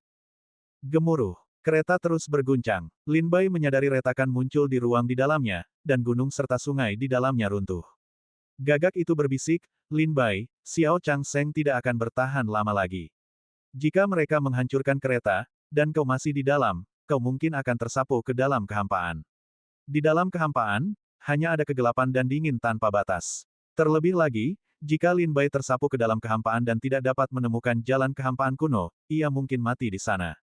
Gemuruh. Kereta terus berguncang. Lin Bai menyadari retakan muncul di ruang di dalamnya, dan gunung serta sungai di dalamnya runtuh. Gagak itu berbisik, Lin Bai, Xiao Changsheng tidak akan bertahan lama lagi. Jika mereka menghancurkan kereta, dan kau masih di dalam, kau mungkin akan tersapu ke dalam kehampaan. Di dalam kehampaan, hanya ada kegelapan dan dingin tanpa batas. Terlebih lagi, jika Lin Bai tersapu ke dalam kehampaan dan tidak dapat menemukan jalan kehampaan kuno, ia mungkin mati di sana.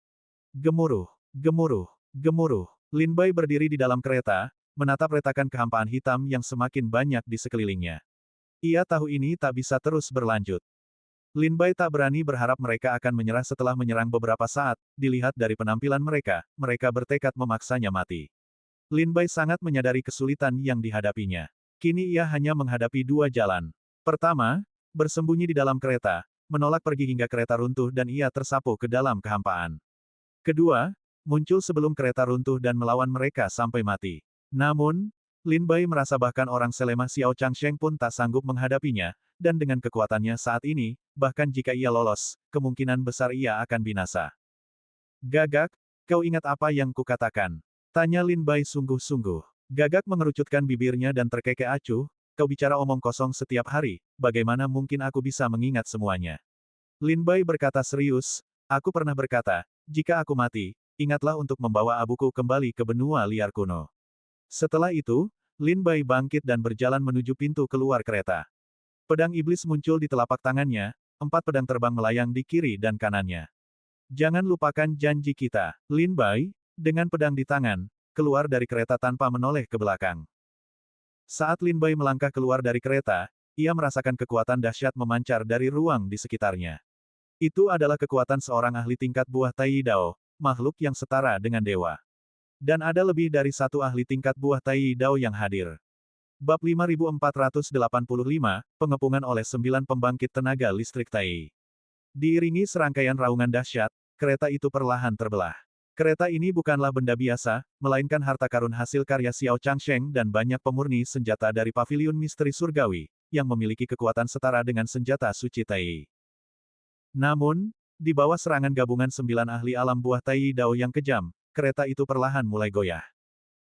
Gemuruh, gemuruh, gemuruh. Lin Bai berdiri di dalam kereta, menatap retakan kehampaan hitam yang semakin banyak di sekelilingnya. Ia tahu ini tak bisa terus berlanjut. Lin Bai tak berani berharap mereka akan menyerah setelah menyerang beberapa saat, dilihat dari penampilan mereka, mereka bertekad memaksanya mati. Lin Bai sangat menyadari kesulitan yang dihadapinya. Kini ia hanya menghadapi dua jalan. Pertama, bersembunyi di dalam kereta, menolak pergi hingga kereta runtuh dan ia tersapu ke dalam kehampaan. Kedua, muncul sebelum kereta runtuh dan melawan mereka sampai mati. Namun, Lin Bai merasa bahkan orang selemah Xiao Changsheng pun tak sanggup menghadapinya, dan dengan kekuatannya saat ini, bahkan jika ia lolos, kemungkinan besar ia akan binasa. Gagak, kau ingat apa yang kukatakan? Tanya Lin Bai sungguh-sungguh. Gagak mengerucutkan bibirnya dan terkekeh acuh, kau bicara omong kosong setiap hari, bagaimana mungkin aku bisa mengingat semuanya? Lin Bai berkata serius, aku pernah berkata, jika aku mati, ingatlah untuk membawa abuku kembali ke benua liar kuno. Setelah itu, Lin Bai bangkit dan berjalan menuju pintu keluar kereta. Pedang iblis muncul di telapak tangannya, 4 pedang terbang melayang di kiri dan kanannya. Jangan lupakan janji kita, Lin Bai, dengan pedang di tangan, keluar dari kereta tanpa menoleh ke belakang. Saat Lin Bai melangkah keluar dari kereta, ia merasakan kekuatan dahsyat memancar dari ruang di sekitarnya. Itu adalah kekuatan seorang ahli tingkat buah Tai Dao, makhluk yang setara dengan dewa. Dan ada lebih dari satu ahli tingkat buah Tai Dao yang hadir. Bab 5485, pengepungan oleh 9 pembangkit tenaga listrik Tai. Diiringi serangkaian raungan dahsyat, kereta itu perlahan terbelah. Kereta ini bukanlah benda biasa, melainkan harta karun hasil karya Xiao Changsheng dan banyak pemurni senjata dari paviliun misteri surgawi, yang memiliki kekuatan setara dengan senjata suci Tai. Namun, di bawah serangan gabungan 9 ahli alam buah Tai Dao yang kejam, kereta itu perlahan mulai goyah.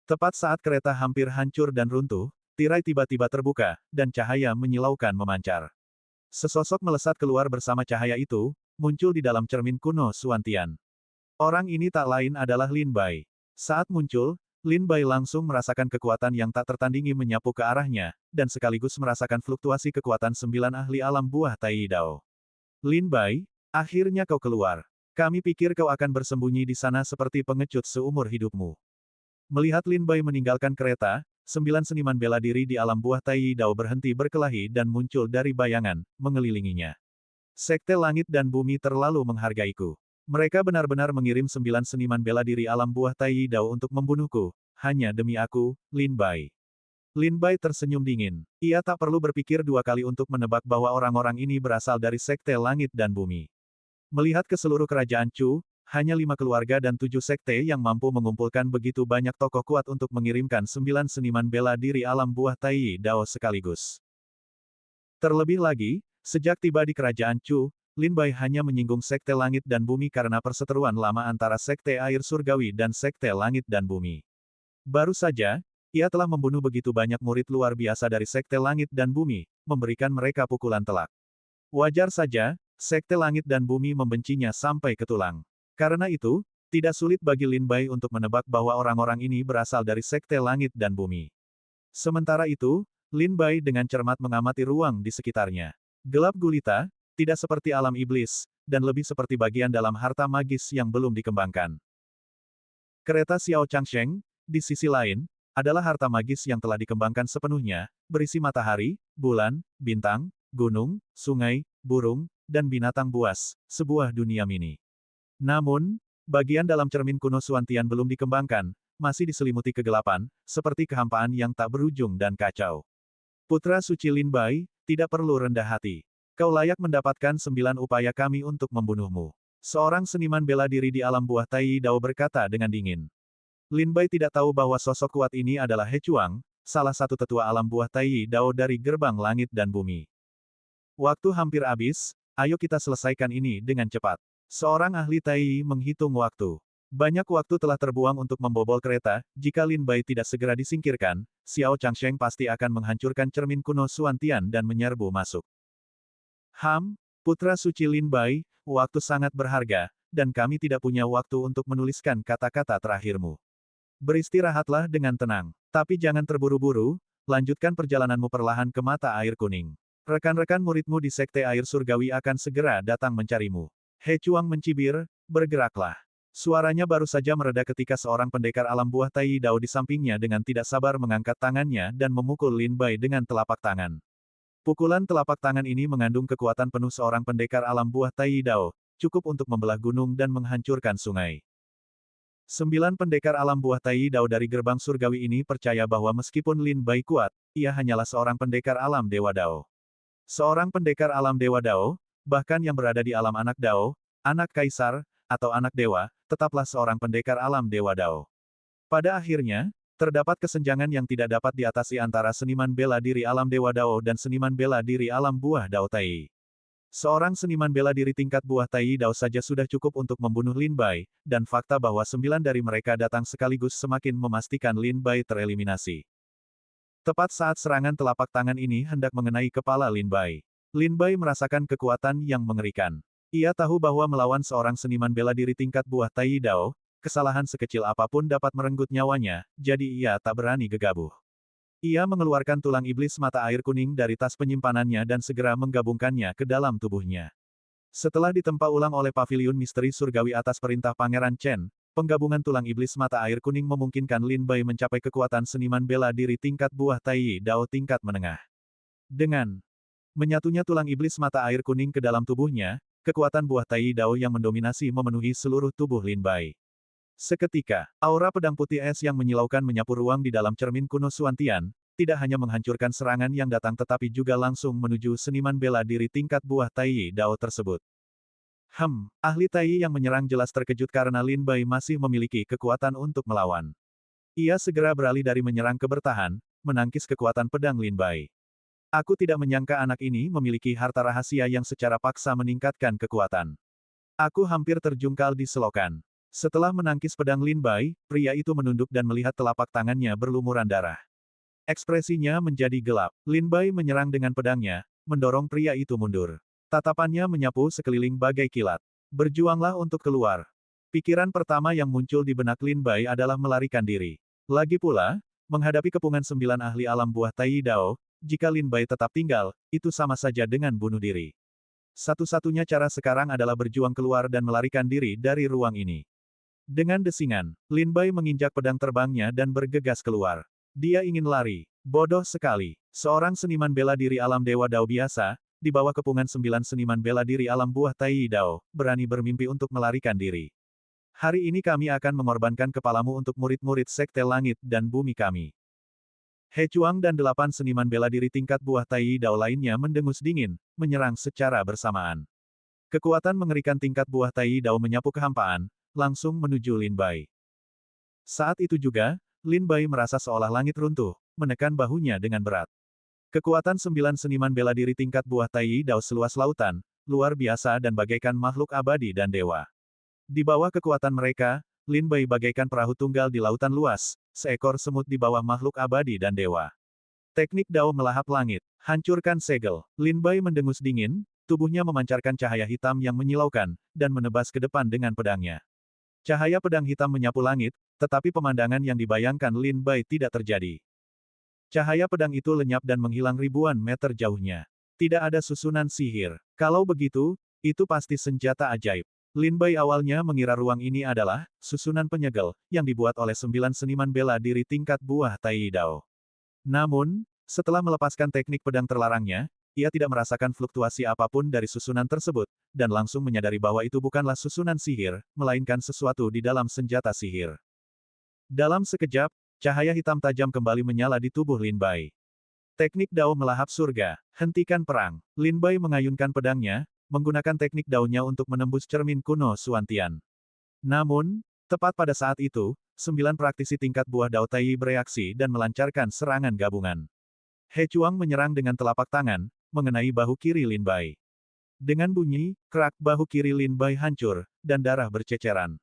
Tepat saat kereta hampir hancur dan runtuh, tirai tiba-tiba terbuka, dan cahaya menyilaukan memancar. Sesosok melesat keluar bersama cahaya itu, muncul di dalam cermin kuno Suantian. Orang ini tak lain adalah Lin Bai. Saat muncul, Lin Bai langsung merasakan kekuatan yang tak tertandingi menyapu ke arahnya, dan sekaligus merasakan fluktuasi kekuatan 9 ahli alam buah Tai Dao. Lin Bai, akhirnya kau keluar. Kami pikir kau akan bersembunyi di sana seperti pengecut seumur hidupmu. Melihat Lin Bai meninggalkan kereta, 9 seniman bela diri di alam buah Tai Dao berhenti berkelahi dan muncul dari bayangan, mengelilinginya. Sekte Langit dan Bumi terlalu menghargaiku. Mereka benar-benar mengirim 9 seniman bela diri alam buah Tai Dao untuk membunuhku, hanya demi aku, Lin Bai. Lin Bai tersenyum dingin. Ia tak perlu berpikir dua kali untuk menebak bahwa orang-orang ini berasal dari Sekte Langit dan Bumi. Melihat ke seluruh kerajaan Chu, hanya 5 keluarga dan 7 sekte yang mampu mengumpulkan begitu banyak tokoh kuat untuk mengirimkan 9 seniman bela diri alam buah Tai Dao sekaligus. Terlebih lagi, sejak tiba di kerajaan Chu, Lin Bai hanya menyinggung Sekte Langit dan Bumi karena perseteruan lama antara Sekte Air Surgawi dan Sekte Langit dan Bumi. Baru saja, ia telah membunuh begitu banyak murid luar biasa dari Sekte Langit dan Bumi, memberikan mereka pukulan telak. Wajar saja, Sekte Langit dan Bumi membencinya sampai ke tulang. Karena itu, tidak sulit bagi Lin Bai untuk menebak bahwa orang-orang ini berasal dari Sekte Langit dan Bumi. Sementara itu, Lin Bai dengan cermat mengamati ruang di sekitarnya. Gelap gulita, tidak seperti alam iblis, dan lebih seperti bagian dalam harta magis yang belum dikembangkan. Kereta Xiao Changsheng, di sisi lain, adalah harta magis yang telah dikembangkan sepenuhnya, berisi matahari, bulan, bintang, gunung, sungai, burung, dan binatang buas, sebuah dunia mini. Namun, bagian dalam cermin kuno Suantian belum dikembangkan, masih diselimuti kegelapan, seperti kehampaan yang tak berujung dan kacau. Putra suci Lin Bai, tidak perlu rendah hati. Kau layak mendapatkan 9 upaya kami untuk membunuhmu. Seorang seniman bela diri di alam buah Tai Dao berkata dengan dingin. Lin Bai tidak tahu bahwa sosok kuat ini adalah He Chuang, salah satu tetua alam buah Tai Dao dari gerbang langit dan bumi. Waktu hampir habis, ayo kita selesaikan ini dengan cepat. Seorang ahli Tai menghitung waktu. Banyak waktu telah terbuang untuk membobol kereta, jika Lin Bai tidak segera disingkirkan, Xiao Changsheng pasti akan menghancurkan cermin kuno Suantian dan menyerbu masuk. Putra suci Lin Bai, waktu sangat berharga, dan kami tidak punya waktu untuk menuliskan kata-kata terakhirmu. Beristirahatlah dengan tenang. Tapi jangan terburu-buru, lanjutkan perjalananmu perlahan ke mata air kuning. Rekan-rekan muridmu di Sekte Air Surgawi akan segera datang mencarimu. He Chuang mencibir, bergeraklah. Suaranya baru saja mereda ketika seorang pendekar alam buah Tai Dao di sampingnya dengan tidak sabar mengangkat tangannya dan memukul Lin Bai dengan telapak tangan. Pukulan telapak tangan ini mengandung kekuatan penuh seorang pendekar alam buah Tai Dao, cukup untuk membelah gunung dan menghancurkan sungai. 9 pendekar alam buah Tai Dao dari gerbang surgawi ini percaya bahwa meskipun Lin Bai kuat, ia hanyalah seorang pendekar alam Dewa Dao. Seorang pendekar alam Dewa Dao, bahkan yang berada di alam anak Dao, anak kaisar, atau anak dewa, tetaplah seorang pendekar alam Dewa Dao. Pada akhirnya, terdapat kesenjangan yang tidak dapat diatasi antara seniman bela diri alam Dewa Dao dan seniman bela diri alam buah Dao Tai. Seorang seniman bela diri tingkat buah Tai Dao saja sudah cukup untuk membunuh Lin Bai, dan fakta bahwa 9 dari mereka datang sekaligus semakin memastikan Lin Bai tereliminasi. Tepat saat serangan telapak tangan ini hendak mengenai kepala Lin Bai. Lin Bai merasakan kekuatan yang mengerikan. Ia tahu bahwa melawan seorang seniman bela diri tingkat buah Tai Dao, kesalahan sekecil apapun dapat merenggut nyawanya, jadi ia tak berani gegabah. Ia mengeluarkan tulang iblis mata air kuning dari tas penyimpanannya dan segera menggabungkannya ke dalam tubuhnya. Setelah ditempa ulang oleh paviliun misteri surgawi atas perintah Pangeran Chen, penggabungan tulang iblis mata air kuning memungkinkan Lin Bai mencapai kekuatan seniman bela diri tingkat buah Tai Dao tingkat menengah. Dengan menyatunya tulang iblis mata air kuning ke dalam tubuhnya, kekuatan buah Tai Dao yang mendominasi memenuhi seluruh tubuh Lin Bai. Seketika, aura pedang putih es yang menyilaukan menyapu ruang di dalam cermin kuno Suantian, tidak hanya menghancurkan serangan yang datang tetapi juga langsung menuju seniman bela diri tingkat buah Tai Dao tersebut. Ahli Tai yang menyerang jelas terkejut karena Lin Bai masih memiliki kekuatan untuk melawan. Ia segera beralih dari menyerang ke bertahan, menangkis kekuatan pedang Lin Bai. Aku tidak menyangka anak ini memiliki harta rahasia yang secara paksa meningkatkan kekuatan. Aku hampir terjungkal di selokan. Setelah menangkis pedang Lin Bai, pria itu menunduk dan melihat telapak tangannya berlumuran darah. Ekspresinya menjadi gelap. Lin Bai menyerang dengan pedangnya, mendorong pria itu mundur. Tatapannya menyapu sekeliling bagai kilat. Berjuanglah untuk keluar. Pikiran pertama yang muncul di benak Lin Bai adalah melarikan diri. Lagi pula, menghadapi kepungan 9 ahli alam buah Tai Dao, jika Lin Bai tetap tinggal, itu sama saja dengan bunuh diri. Satu-satunya cara sekarang adalah berjuang keluar dan melarikan diri dari ruang ini. Dengan desingan, Lin Bai menginjak pedang terbangnya dan bergegas keluar. Dia ingin lari. Bodoh sekali. Seorang seniman bela diri alam Dewa Dao biasa, di bawah kepungan 9 seniman bela diri alam buah Tai Dao, berani bermimpi untuk melarikan diri. Hari ini kami akan mengorbankan kepalamu untuk murid-murid Sekte Langit dan Bumi kami. He Chuang dan 8 seniman bela diri tingkat buah Tai Dao lainnya mendengus dingin, menyerang secara bersamaan. Kekuatan mengerikan tingkat buah Tai Dao menyapu kehampaan, langsung menuju Lin Bai. Saat itu juga, Lin Bai merasa seolah langit runtuh, menekan bahunya dengan berat. Kekuatan 9 seniman bela diri tingkat buah Tai Dao seluas lautan, luar biasa dan bagaikan makhluk abadi dan dewa. Di bawah kekuatan mereka, Lin Bai bagaikan perahu tunggal di lautan luas, seekor semut di bawah makhluk abadi dan dewa. Teknik Dao melahap langit, hancurkan segel. Lin Bai mendengus dingin, tubuhnya memancarkan cahaya hitam yang menyilaukan, dan menebas ke depan dengan pedangnya. Cahaya pedang hitam menyapu langit, tetapi pemandangan yang dibayangkan Lin Bai tidak terjadi. Cahaya pedang itu lenyap dan menghilang ribuan meter jauhnya. Tidak ada susunan sihir. Kalau begitu, itu pasti senjata ajaib. Lin Bai awalnya mengira ruang ini adalah susunan penyegel yang dibuat oleh 9 seniman bela diri tingkat buah Tai Dao. Namun, setelah melepaskan teknik pedang terlarangnya, ia tidak merasakan fluktuasi apapun dari susunan tersebut, dan langsung menyadari bahwa itu bukanlah susunan sihir, melainkan sesuatu di dalam senjata sihir. Dalam sekejap, cahaya hitam tajam kembali menyala di tubuh Lin Bai. Teknik Dao melahap surga, hentikan perang. Lin Bai mengayunkan pedangnya, menggunakan teknik Dao-nya untuk menembus cermin kuno Suantian. Namun, tepat pada saat itu, 9 praktisi tingkat buah Dao Tai bereaksi dan melancarkan serangan gabungan. He Chuang menyerang dengan telapak tangan, mengenai bahu kiri Lin Bai. Dengan bunyi, kerak bahu kiri Lin Bai hancur, dan darah berceceran.